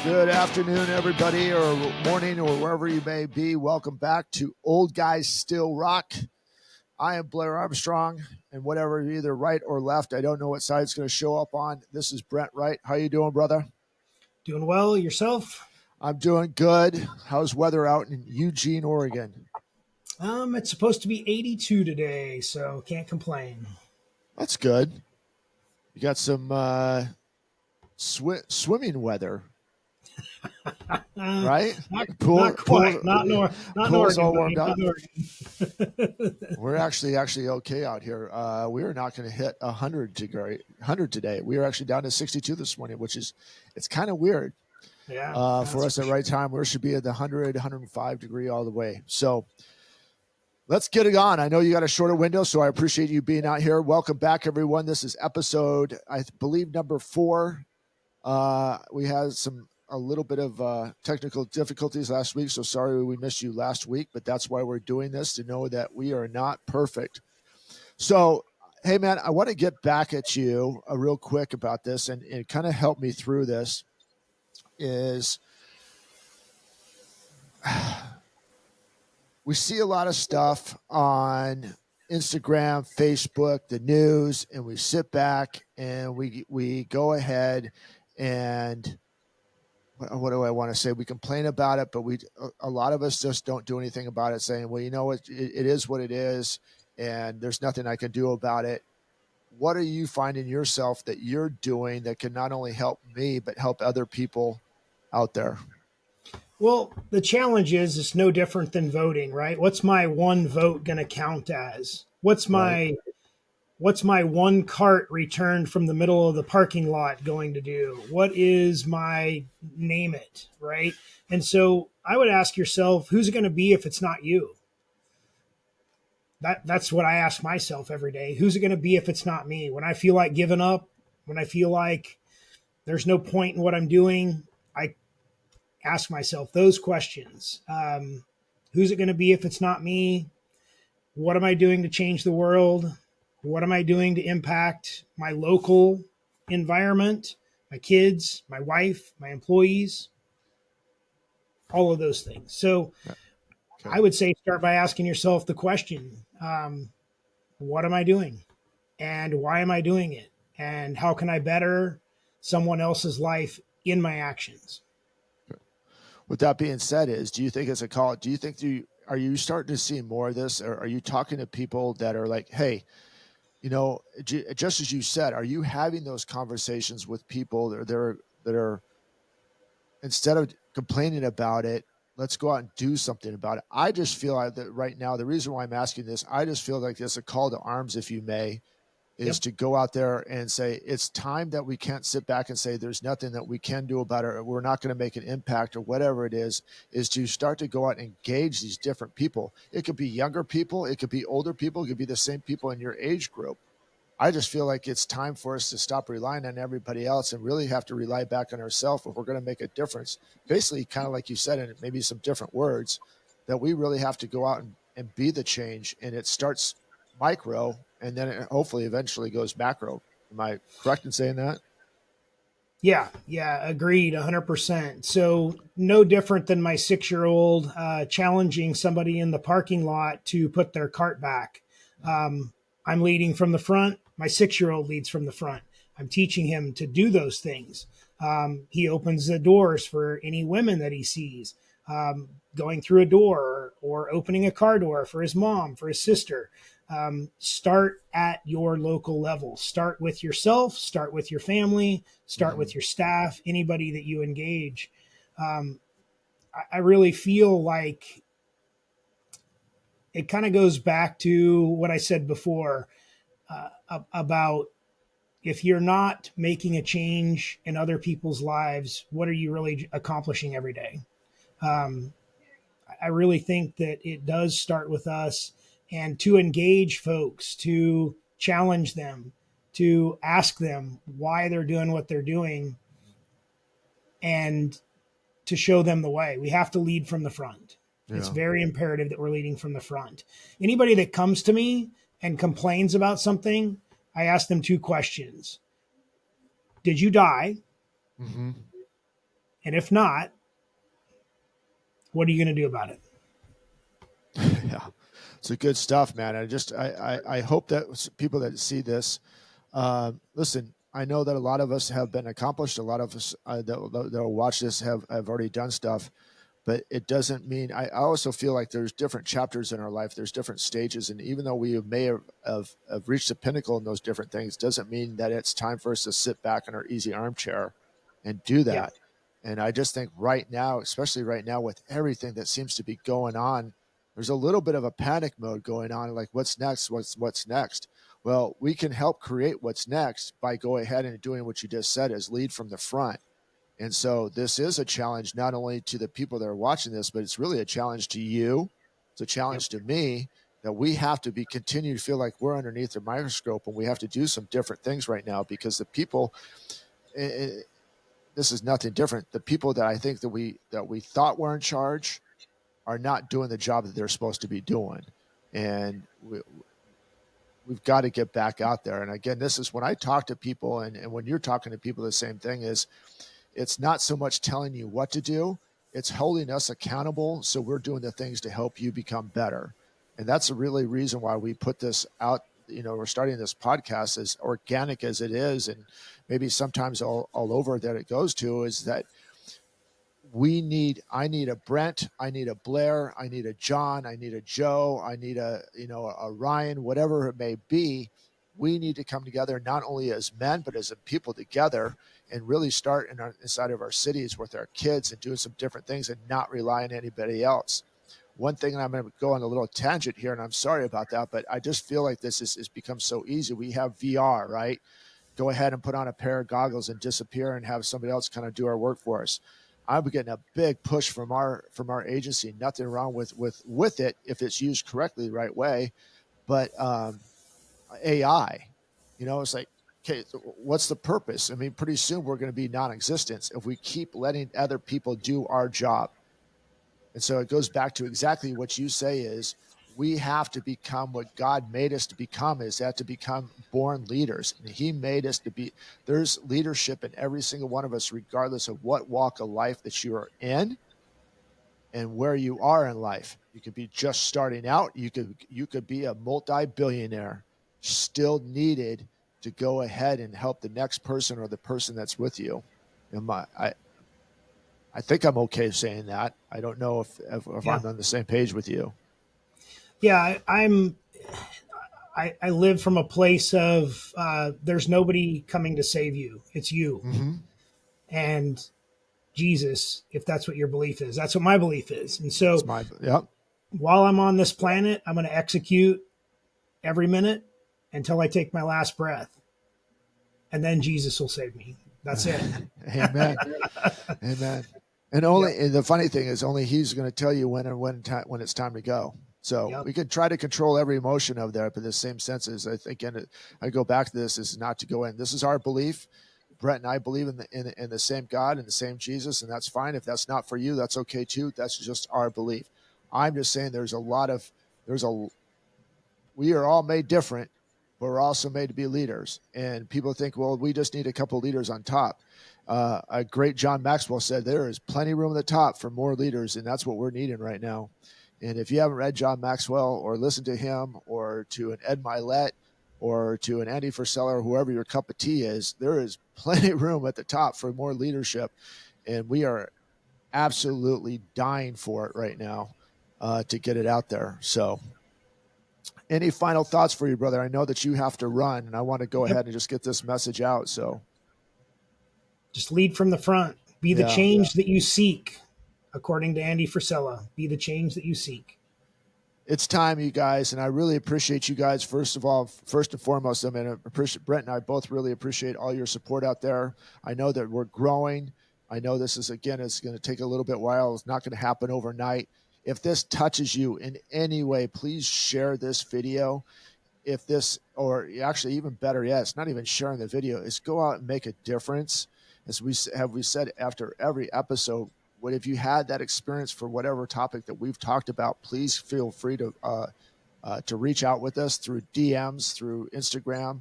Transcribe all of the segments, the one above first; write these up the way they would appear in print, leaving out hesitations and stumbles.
Good afternoon, everybody, or morning, or wherever you may be. Welcome back to Old Guys Still Rock. I am Blair Armstrong, and whatever, either right or left, I don't know what side it's going to show up on. This is Brent Wright. How you doing, brother? Doing well. Yourself? I'm doing good. How's weather out in Eugene, Oregon? It's supposed to be 82 today, so can't complain. That's good. You got some swimming weather. Right? Not quite. Not pool's Oregon, all warmed up. We're actually okay out here. We are not going to hit 100 today. We are actually down to 62 this morning, which is, it's kind of weird. Yeah. For us at right time, we should be at the 100, 105 degree all the way. So let's get it on. I know you got a shorter window, so I appreciate you being out here. Welcome back, everyone. This is episode, I believe, number 4. We had a little bit of technical difficulties last week, so sorry we missed you last week, but that's why we're doing this, to know that we are not perfect. So, hey, man, I want to get back at you real quick about this and kind of help me through this. We see a lot of stuff on Instagram, Facebook, the news, and we sit back and we go ahead and what do I want to say? We complain about it, but a lot of us just don't do anything about it, saying, well, you know what, it is what it is, and there's nothing I can do about it. What are you finding yourself that you're doing that can not only help me, but help other people out there? Well, the challenge is it's no different than voting, right? What's my one vote going to count as? What's my one cart returned from the middle of the parking lot going to do? What is my name it, right? And so I would ask yourself, who's it going to be if it's not you? That's what I ask myself every day. Who's it going to be if it's not me? When I feel like giving up, when I feel like there's no point in what I'm doing, I ask myself those questions. Who's it going to be if it's not me? What am I doing to change the world? What am I doing to impact my local environment, my kids, my wife, my employees? All of those things. So okay. I would say start by asking yourself the question, what am I doing? And why am I doing it? And how can I better someone else's life in my actions? With that being said, do you think it's a call? Do you think are you starting to see more of this, or are you talking to people that are like, hey, you know, just as you said, are you having those conversations with people that are instead of complaining about it, let's go out and do something about it? I just feel like that right now, the reason why I'm asking this, I just feel like there's a call to arms, if you may, is to go out there and say, it's time that we can't sit back and say there's nothing that we can do about it, or we're not going to make an impact, or whatever it is to start to go out and engage these different people. It could be younger people, it could be older people, it could be the same people in your age group. I just feel like it's time for us to stop relying on everybody else and really have to rely back on ourselves if we're going to make a difference. Basically, kind of like you said, in maybe some different words, that we really have to go out and be the change, and it starts micro, and then it hopefully eventually goes macro. Am I correct in saying that? Yeah, agreed, 100%. So no different than my 6-year-old challenging somebody in the parking lot to put their cart back. I'm leading from the front. My 6-year-old leads from the front. I'm teaching him to do those things. He opens the doors for any women that he sees, going through a door or opening a car door for his mom, for his sister. Start at your local level. Start with yourself, start with your family, start with your staff, anybody that you engage. I really feel like it kind of goes back to what I said before about if you're not making a change in other people's lives, what are you really accomplishing every day? I really think that it does start with us, and to engage folks, to challenge them, to ask them why they're doing what they're doing, and to show them the way. We have to lead from the front. Yeah. It's very imperative that we're leading from the front. Anybody that comes to me and complains about something, I ask them 2 questions. Did you die? Mm-hmm. And if not, what are you going to do about it? Yeah, it's a good stuff, man. I hope that people that see this, listen. I know that a lot of us have been accomplished. A lot of us that will watch this have already done stuff, but it doesn't mean. I also feel like there's different chapters in our life. There's different stages, and even though we may have reached the pinnacle in those different things, doesn't mean that it's time for us to sit back in our easy armchair and do Yeah. that. And I just think right now, especially right now, with everything that seems to be going on, there's a little bit of a panic mode going on. Like, what's next? What's next? Well, we can help create what's next by going ahead and doing what you just said, is lead from the front. And so this is a challenge not only to the people that are watching this, but it's really a challenge to you. It's a Yep. challenge to me, that we have to continue to feel like we're underneath the microscope, and we have to do some different things right now, because the people, this is nothing different. The people that I think that we thought were in charge are not doing the job that they're supposed to be doing. And we've got to get back out there. And again, this is when I talk to people, and when you're talking to people, the same thing is, it's not so much telling you what to do, it's holding us accountable. So we're doing the things to help you become better. And that's the really reason why we put this out. We're starting this podcast, as organic as it is, and maybe sometimes all over that it goes to, is that I need a Brent, I need a Blair, I need a John, I need a Joe, I need a Ryan, whatever it may be. We need to come together, not only as men, but as a people together, and really start inside of our cities with our kids, and doing some different things, and not rely on anybody else. One thing, and I'm going to go on a little tangent here, and I'm sorry about that, but I just feel like this is become so easy. We have VR, right? Go ahead and put on a pair of goggles and disappear, and have somebody else kind of do our work for us. I'm getting a big push from our agency. Nothing wrong with it if it's used correctly, the right way. But AI, it's like, okay, what's the purpose? I mean, pretty soon we're going to be non-existent if we keep letting other people do our job. And so it goes back to exactly what you say, is we have to become what God made us to become, is that to become born leaders. And he made us to be, there's leadership in every single one of us, regardless of what walk of life that you are in and where you are in life. You could be just starting out. You could be a multi-billionaire, still needed to go ahead and help the next person, or the person that's with you. And I think I'm okay saying that. I don't know if Yeah. I'm on the same page with you. Yeah. I live from a place of there's nobody coming to save you. It's you Mm-hmm. and Jesus, if that's what your belief is. That's what my belief is. And It's so my, yep. while I'm on this planet, I'm going to execute every minute until I take my last breath. And then Jesus will save me. That's it. Amen. Amen. And Yep. and the funny thing is, only he's going to tell you when it's time to go. So Yep. we can try to control every emotion of that, but the same sense is, I think, and I go back to this, is not to go in. This is our belief. Brett and I believe in the same God and the same Jesus, and that's fine. If that's not for you, that's okay too. That's just our belief. I'm just saying there's a we are all made different, but we're also made to be leaders. And people think, well, we just need a couple of leaders on top. A great John Maxwell said there is plenty of room at the top for more leaders, and that's what we're needing right now. And if you haven't read John Maxwell, or listened to him, or to an Ed Milet, or to an Andy Frisella, or whoever your cup of tea is, there is plenty of room at the top for more leadership. And we are absolutely dying for it right now, to get it out there. So any final thoughts for you, brother? I know that you have to run, and I want to go Yep. ahead and just get this message out. So, Just lead from the front. Be the yeah, change that you seek, according to Andy Frisella. Be the change that you seek. it's time, you guys, and I really appreciate you guys. First and foremost, I mean, I appreciate Brent and I both really appreciate all your support out there. I know that we're growing. I know this is, again, it's going to take a little bit while. It's not going to happen overnight. If this touches you in any way, please share this video. If this, or actually even better yet, it's not even sharing the video, is go out and make a difference. As we said after every episode, what if you had that experience for whatever topic that we've talked about, please feel free to reach out with us through DMs, through Instagram.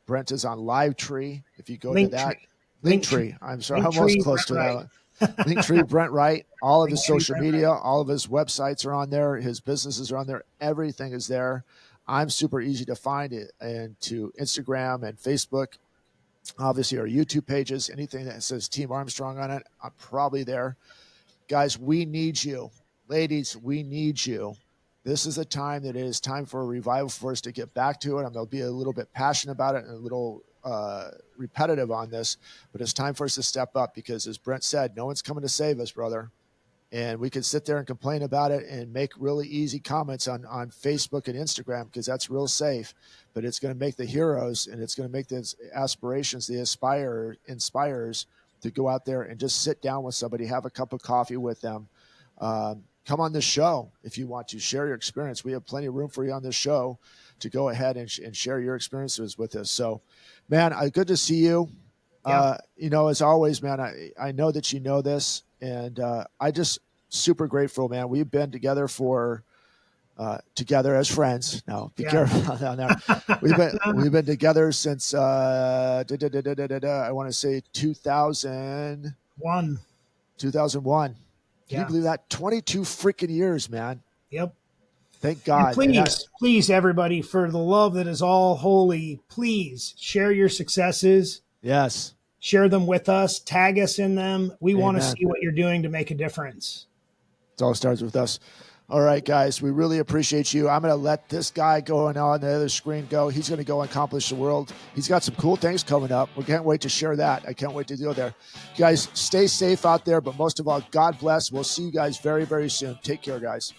Brent is on Livetree. If you go to that, Linktree. Linktree. I'm sorry, I'm almost Linktree, close Brent to Wright. that. Linktree, Brent Wright. All of his Linktree, social Brent media, Wright. all of his websites are on there. His businesses are on there. Everything is there. I'm super easy to find it, and to Instagram and Facebook. Obviously, our YouTube pages. Anything that says Team Armstrong on it, I'm probably there. Guys, we need you. Ladies, we need you. This is a time that it is time for a revival for us to get back to it. I'm going to be a little bit passionate about it and a little repetitive on this, but it's time for us to step up because, as Brent said, no one's coming to save us, brother. And we could sit there and complain about it and make really easy comments on Facebook and Instagram because that's real safe. But it's going to make the heroes, and it's going to make the aspirations, the inspires to go out there and just sit down with somebody, have a cup of coffee with them. Come on this show if you want to share your experience. We have plenty of room for you on this show to go ahead and share your experiences with us. So, man, good to see you. Yeah. As always, man, I know that you know this, and I just super grateful, man. We've been together together as friends. Now, be careful on that. We've been together since I want to say 2001. 2001. Can you believe that? 22 freaking years, man. Yep. Thank And God. please, everybody, for the love that is all holy, please share your successes. Yes. Share them with us. Tag us in them. We Amen. want to see what you're doing to make a difference. It all starts with us. All right, guys, we really appreciate you. I'm going to let this guy go on the other screen go. He's going to go accomplish the world. He's got some cool things coming up. We can't wait to share that. I can't wait to go there. Guys, stay safe out there, but most of all, God bless. We'll see you guys very, very soon. Take care, guys.